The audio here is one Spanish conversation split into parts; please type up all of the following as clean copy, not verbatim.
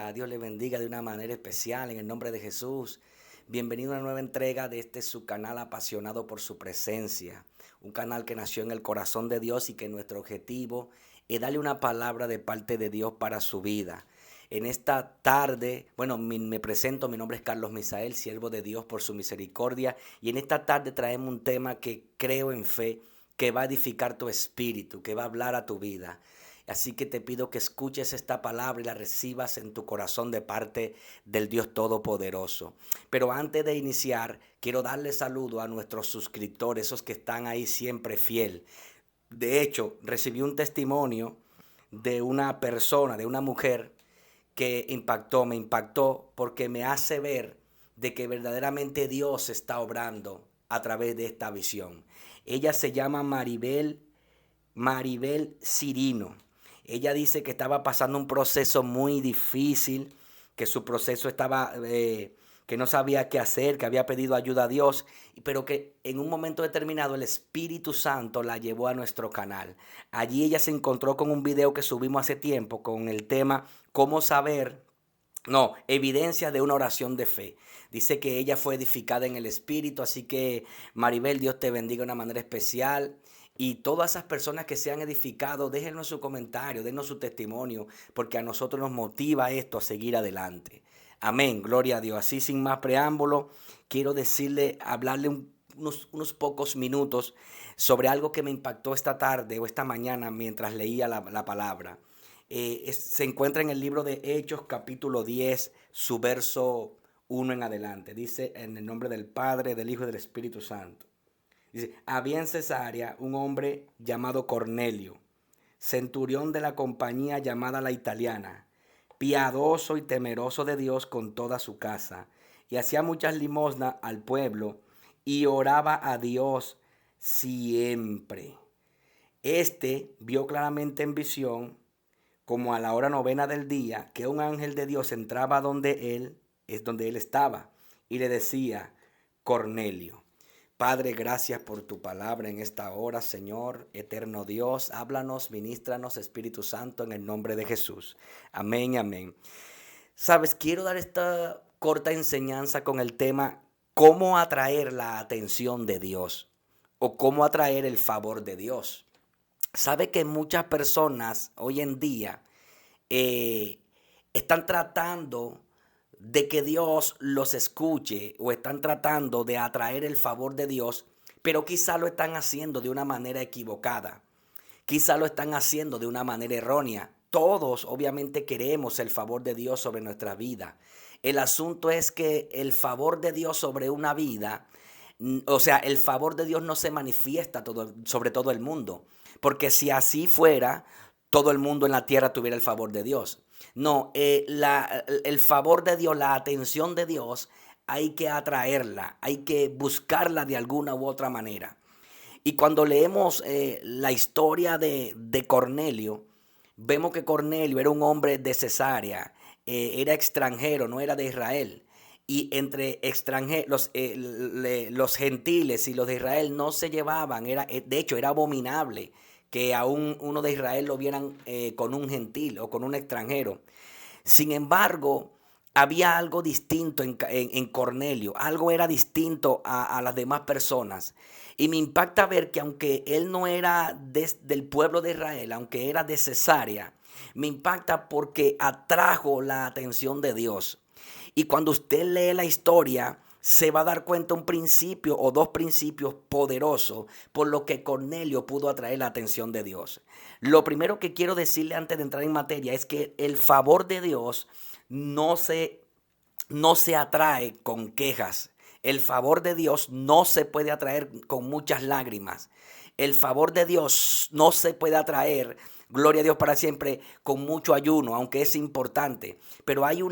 bendiga, Dios le bendiga de una manera especial en el nombre de Jesús. Bienvenido a una nueva entrega de su canal apasionado por su presencia. Un canal que nació en el corazón de Dios y que nuestro objetivo es darle una palabra de parte de Dios para su vida. En esta tarde, me presento, mi nombre es Carlos Misael, siervo de Dios por su misericordia. Y en esta tarde traemos un tema que creo en fe, que va a edificar tu espíritu, que va a hablar a tu vida. Así que te pido que escuches esta palabra y la recibas en tu corazón de parte del Dios Todopoderoso. Pero antes de iniciar, quiero darle saludo a nuestros suscriptores, esos que están ahí siempre fiel. De hecho, recibí un testimonio de una persona, de una mujer que me impactó porque me hace ver de que verdaderamente Dios está obrando a través de esta visión. Ella se llama Maribel Cirino. Ella dice que estaba pasando un proceso muy difícil, que su proceso estaba, que no sabía qué hacer, que había pedido ayuda a Dios, pero que en un momento determinado el Espíritu Santo la llevó a nuestro canal. Allí ella se encontró con un video que subimos hace tiempo con el tema ¿Cómo saber? No, evidencia de una oración de fe. Dice que ella fue edificada en el Espíritu, así que Maribel, Dios te bendiga de una manera especial. Y todas esas personas que se han edificado, déjenos su comentario, denos su testimonio, porque a nosotros nos motiva esto a seguir adelante. Amén, gloria a Dios. Así sin más preámbulo, quiero hablarle unos pocos minutos sobre algo que me impactó esta tarde o esta mañana mientras leía la palabra. Se encuentra en el libro de Hechos, capítulo 10, su verso 1 en adelante. Dice, en el nombre del Padre, del Hijo y del Espíritu Santo. Dice, había en Cesarea un hombre llamado Cornelio, centurión de la compañía llamada La Italiana, piadoso y temeroso de Dios con toda su casa, y hacía muchas limosnas al pueblo, y oraba a Dios siempre. Este vio claramente en visión, como a la hora novena del día, que un ángel de Dios entraba donde él estaba, y le decía, Cornelio. Padre, gracias por tu palabra en esta hora, Señor, eterno Dios. Háblanos, ministranos, Espíritu Santo, en el nombre de Jesús. Amén, amén. Sabes, quiero dar esta corta enseñanza con el tema cómo atraer la atención de Dios o cómo atraer el favor de Dios. Sabe que muchas personas hoy en día están tratando de que Dios los escuche o están tratando de atraer el favor de Dios, pero quizá lo están haciendo de una manera equivocada. Quizá lo están haciendo de una manera errónea. Todos obviamente queremos el favor de Dios sobre nuestra vida. El asunto es que el favor de Dios sobre una vida, o sea, el favor de Dios no se manifiesta sobre todo el mundo. Porque si así fuera, todo el mundo en la tierra tuviera el favor de Dios. No, el favor de Dios, la atención de Dios, hay que atraerla, hay que buscarla de alguna u otra manera. Y cuando leemos la historia de Cornelio, vemos que Cornelio era un hombre de Cesarea, era extranjero, no era de Israel. Y entre extranjeros, los gentiles y los de Israel no se llevaban, de hecho era abominable que a uno de Israel lo vieran con un gentil o con un extranjero. Sin embargo, había algo distinto en Cornelio, algo era distinto a las demás personas. Y me impacta ver que aunque él no era del pueblo de Israel, aunque era de Cesarea, me impacta porque atrajo la atención de Dios. Y cuando usted lee la historia, se va a dar cuenta un principio o dos principios poderosos por lo que Cornelio pudo atraer la atención de Dios. Lo primero que quiero decirle antes de entrar en materia es que el favor de Dios no se atrae con quejas. El favor de Dios no se puede atraer con muchas lágrimas. El favor de Dios no se puede atraer, gloria a Dios para siempre, con mucho ayuno, aunque es importante. Pero hay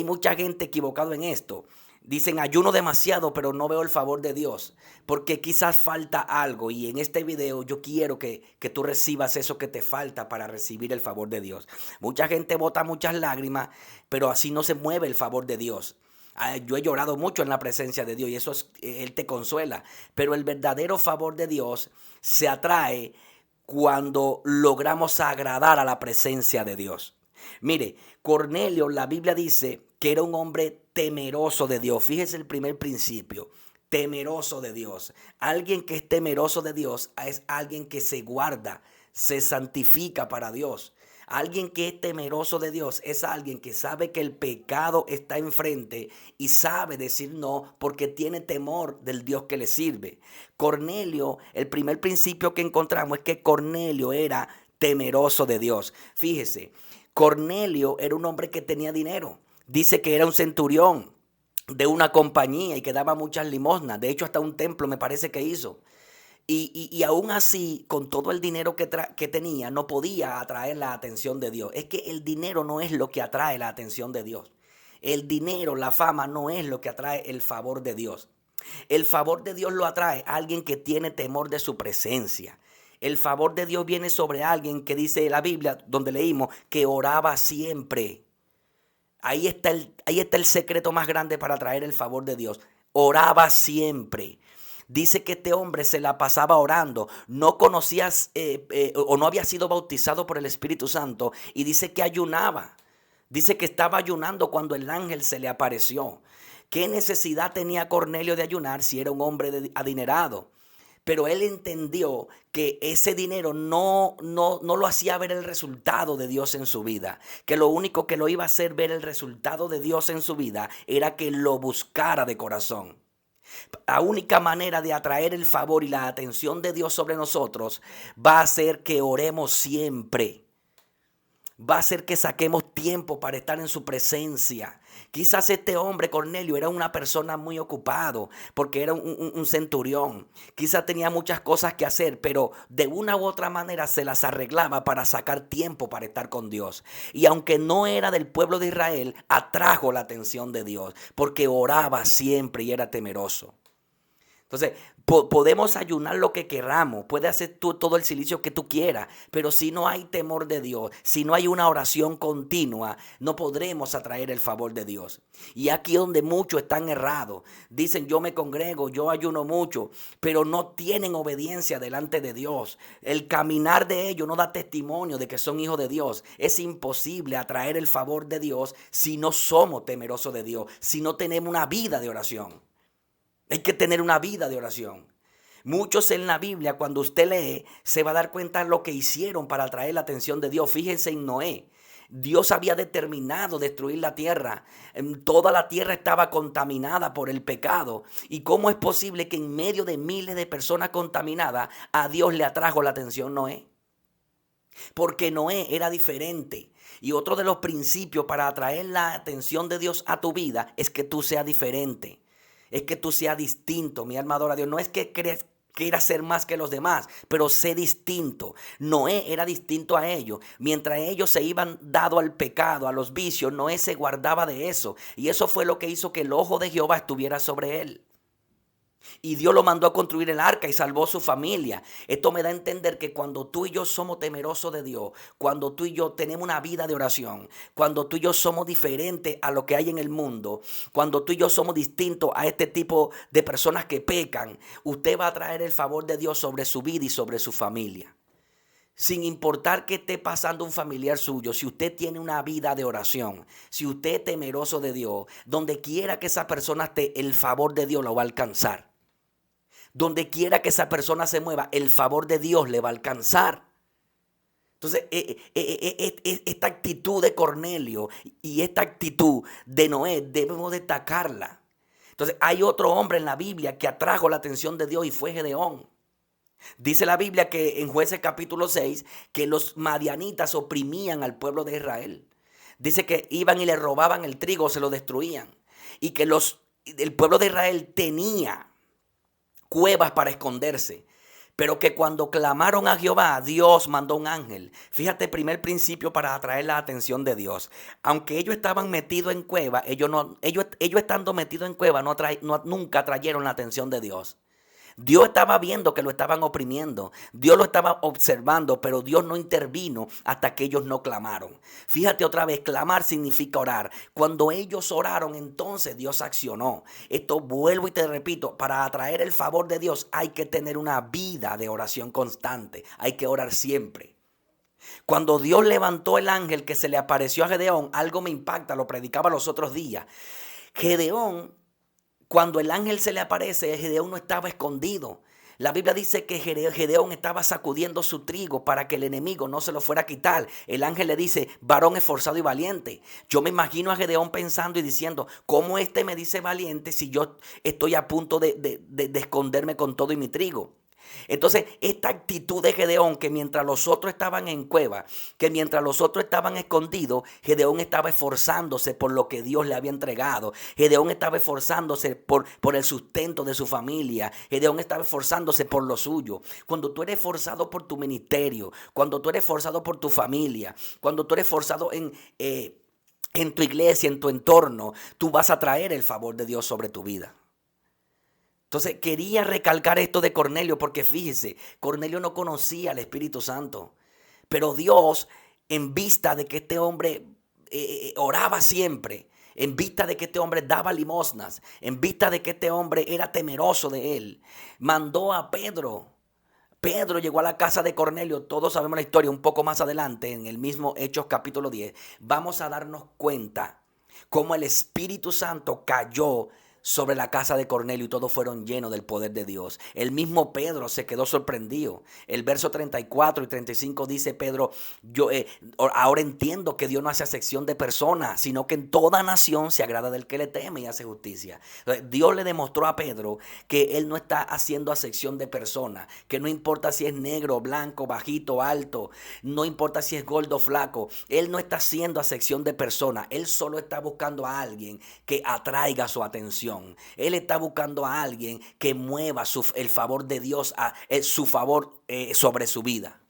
mucha gente equivocada en esto. Dicen ayuno demasiado, pero no veo el favor de Dios, porque quizás falta algo. Y en este video yo quiero que tú recibas eso que te falta para recibir el favor de Dios. Mucha gente bota muchas lágrimas, pero así no se mueve el favor de Dios. Yo he llorado mucho en la presencia de Dios y Él te consuela. Pero el verdadero favor de Dios se atrae cuando logramos agradar a la presencia de Dios. Mire, Cornelio, la Biblia dice que era un hombre temeroso de Dios. Fíjese el primer principio, temeroso de Dios. Alguien que es temeroso de Dios es alguien que se guarda, se santifica para Dios. Alguien que es temeroso de Dios es alguien que sabe que el pecado está enfrente y sabe decir no porque tiene temor del Dios que le sirve. Cornelio, el primer principio que encontramos es que Cornelio era temeroso de Dios. Fíjese, Cornelio era un hombre que tenía dinero. Dice que era un centurión de una compañía y que daba muchas limosnas. De hecho, hasta un templo me parece que hizo. Y aún así, con todo el dinero que tenía, no podía atraer la atención de Dios. Es que el dinero no es lo que atrae la atención de Dios. El dinero, la fama, no es lo que atrae el favor de Dios. El favor de Dios lo atrae a alguien que tiene temor de su presencia. El favor de Dios viene sobre alguien que dice la Biblia, donde leímos, que oraba siempre. Ahí está el secreto más grande para atraer el favor de Dios. Oraba siempre. Dice que este hombre se la pasaba orando, no conocías o no había sido bautizado por el Espíritu Santo y dice que ayunaba. Dice que estaba ayunando cuando el ángel se le apareció. ¿Qué necesidad tenía Cornelio de ayunar si era un hombre adinerado? Pero él entendió que ese dinero no lo hacía ver el resultado de Dios en su vida. Que lo único que lo iba a hacer ver el resultado de Dios en su vida era que lo buscara de corazón. La única manera de atraer el favor y la atención de Dios sobre nosotros va a ser que oremos siempre. Va a ser que saquemos tiempo para estar en su presencia. Quizás este hombre, Cornelio, era una persona muy ocupado porque era un centurión. Quizás tenía muchas cosas que hacer, pero de una u otra manera se las arreglaba para sacar tiempo para estar con Dios. Y aunque no era del pueblo de Israel, atrajo la atención de Dios porque oraba siempre y era temeroso. Entonces, podemos ayunar lo que queramos, puedes hacer tú todo el silicio que tú quieras, pero si no hay temor de Dios, si no hay una oración continua, no podremos atraer el favor de Dios. Y aquí donde muchos están errados, dicen yo me congrego, yo ayuno mucho, pero no tienen obediencia delante de Dios. El caminar de ellos no da testimonio de que son hijos de Dios. Es imposible atraer el favor de Dios si no somos temerosos de Dios, si no tenemos una vida de oración. Hay que tener una vida de oración. Muchos en la Biblia, cuando usted lee, se va a dar cuenta de lo que hicieron para atraer la atención de Dios. Fíjense en Noé. Dios había determinado destruir la tierra. Toda la tierra estaba contaminada por el pecado. ¿Y cómo es posible que en medio de miles de personas contaminadas a Dios le atrajo la atención Noé? Porque Noé era diferente. Y otro de los principios para atraer la atención de Dios a tu vida es que tú seas diferente. Es que tú seas distinto, mi alma adora a Dios. No es que quieras ser más que los demás, pero sé distinto. Noé era distinto a ellos. Mientras ellos se iban dado al pecado, a los vicios, Noé se guardaba de eso. Y eso fue lo que hizo que el ojo de Jehová estuviera sobre él. Y Dios lo mandó a construir el arca y salvó su familia. Esto me da a entender que cuando tú y yo somos temerosos de Dios, cuando tú y yo tenemos una vida de oración, cuando tú y yo somos diferentes a lo que hay en el mundo, cuando tú y yo somos distintos a este tipo de personas que pecan, usted va a traer el favor de Dios sobre su vida y sobre su familia. Sin importar qué esté pasando un familiar suyo, si usted tiene una vida de oración, si usted es temeroso de Dios, donde quiera que esa persona esté, el favor de Dios lo va a alcanzar. Donde quiera que esa persona se mueva, el favor de Dios le va a alcanzar. Entonces, esta actitud de Cornelio y esta actitud de Noé debemos destacarla. Entonces, hay otro hombre en la Biblia que atrajo la atención de Dios y fue Gedeón. Dice la Biblia que en Jueces capítulo 6 que los madianitas oprimían al pueblo de Israel. Dice que iban y le robaban el trigo, se lo destruían. Y que el pueblo de Israel tenía cuevas para esconderse, pero que cuando clamaron a Jehová, Dios mandó un ángel. Fíjate, primer principio para atraer la atención de Dios. Aunque ellos estaban metidos en cueva, ellos estando metidos en cueva nunca atrayeron la atención de Dios. Dios estaba viendo que lo estaban oprimiendo. Dios lo estaba observando, pero Dios no intervino hasta que ellos no clamaron. Fíjate otra vez, clamar significa orar. Cuando ellos oraron, entonces Dios accionó. Esto vuelvo y te repito, para atraer el favor de Dios hay que tener una vida de oración constante. Hay que orar siempre. Cuando Dios levantó el ángel que se le apareció a Gedeón, algo me impacta, lo predicaba los otros días. Gedeón, cuando el ángel se le aparece, Gedeón no estaba escondido. La Biblia dice que Gedeón estaba sacudiendo su trigo para que el enemigo no se lo fuera a quitar. El ángel le dice, varón esforzado y valiente. Yo me imagino a Gedeón pensando y diciendo, ¿cómo este me dice valiente si yo estoy a punto de esconderme con todo y mi trigo? Entonces, esta actitud de Gedeón, que mientras los otros estaban en cueva, que mientras los otros estaban escondidos, Gedeón estaba esforzándose por lo que Dios le había entregado. Gedeón estaba esforzándose por el sustento de su familia. Gedeón estaba esforzándose por lo suyo. Cuando tú eres esforzado por tu ministerio, cuando tú eres esforzado por tu familia, cuando tú eres esforzado en tu iglesia, en tu entorno, tú vas a traer el favor de Dios sobre tu vida. Entonces quería recalcar esto de Cornelio porque fíjese, Cornelio no conocía al Espíritu Santo, pero Dios, en vista de que este hombre oraba siempre, en vista de que este hombre daba limosnas, en vista de que este hombre era temeroso de él, mandó a Pedro. Pedro llegó a la casa de Cornelio, todos sabemos la historia, un poco más adelante en el mismo Hechos capítulo 10, vamos a darnos cuenta cómo el Espíritu Santo cayó sobre la casa de Cornelio y todos fueron llenos del poder de Dios. El mismo Pedro se quedó sorprendido. El verso 34 y 35 dice Pedro, yo ahora entiendo que Dios no hace acepción de personas, sino que en toda nación se agrada del que le teme y hace justicia. Entonces, Dios le demostró a Pedro que él no está haciendo acepción de personas, que no importa si es negro, blanco, bajito, alto, no importa si es gordo o flaco, él no está haciendo acepción de personas, él solo está buscando a alguien que atraiga su atención. Él está buscando a alguien que mueva el favor de Dios, su favor sobre su vida.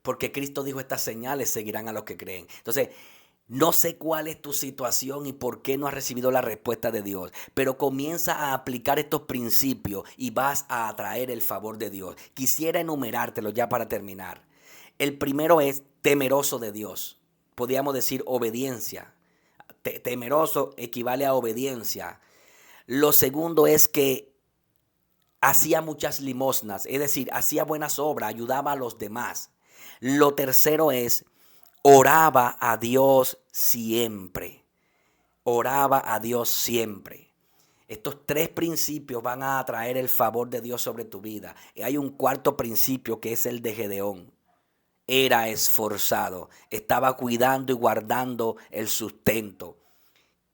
Porque Cristo dijo, estas señales seguirán a los que creen. Entonces, no sé cuál es tu situación y por qué no has recibido la respuesta de Dios, pero comienza a aplicar estos principios y vas a atraer el favor de Dios. Quisiera enumerártelo ya para terminar. El primero es temeroso de Dios. Podríamos decir obediencia. Temeroso equivale a obediencia. Lo segundo es que hacía muchas limosnas, es decir, hacía buenas obras, ayudaba a los demás. Lo tercero es oraba a Dios siempre. Oraba a Dios siempre. Estos tres principios van a atraer el favor de Dios sobre tu vida. Y hay un cuarto principio que es el de Gedeón. Era esforzado, estaba cuidando y guardando el sustento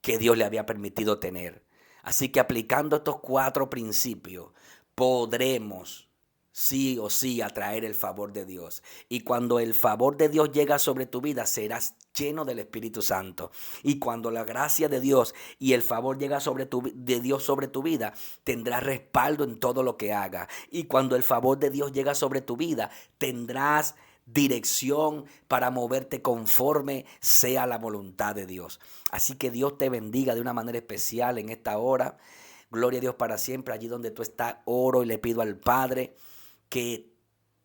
que Dios le había permitido tener. Así que aplicando estos cuatro principios, podremos sí o sí atraer el favor de Dios. Y cuando el favor de Dios llega sobre tu vida, serás lleno del Espíritu Santo. Y cuando la gracia de Dios y el favor llega de Dios sobre tu vida, tendrás respaldo en todo lo que hagas. Y cuando el favor de Dios llega sobre tu vida, tendrás dirección para moverte conforme sea la voluntad de Dios. Así que Dios te bendiga de una manera especial en esta hora. Gloria a Dios para siempre. Allí donde tú estás, oro y le pido al Padre que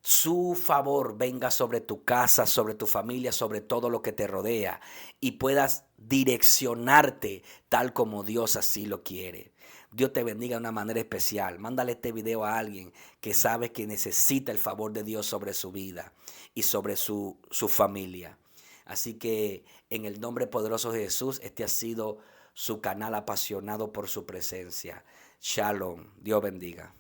su favor venga sobre tu casa, sobre tu familia, sobre todo lo que te rodea y puedas direccionarte tal como Dios así lo quiere. Dios te bendiga de una manera especial. Mándale este video a alguien que sabe que necesita el favor de Dios sobre su vida y sobre su familia. Así que en el nombre poderoso de Jesús, este ha sido su canal apasionado por su presencia. Shalom. Dios bendiga.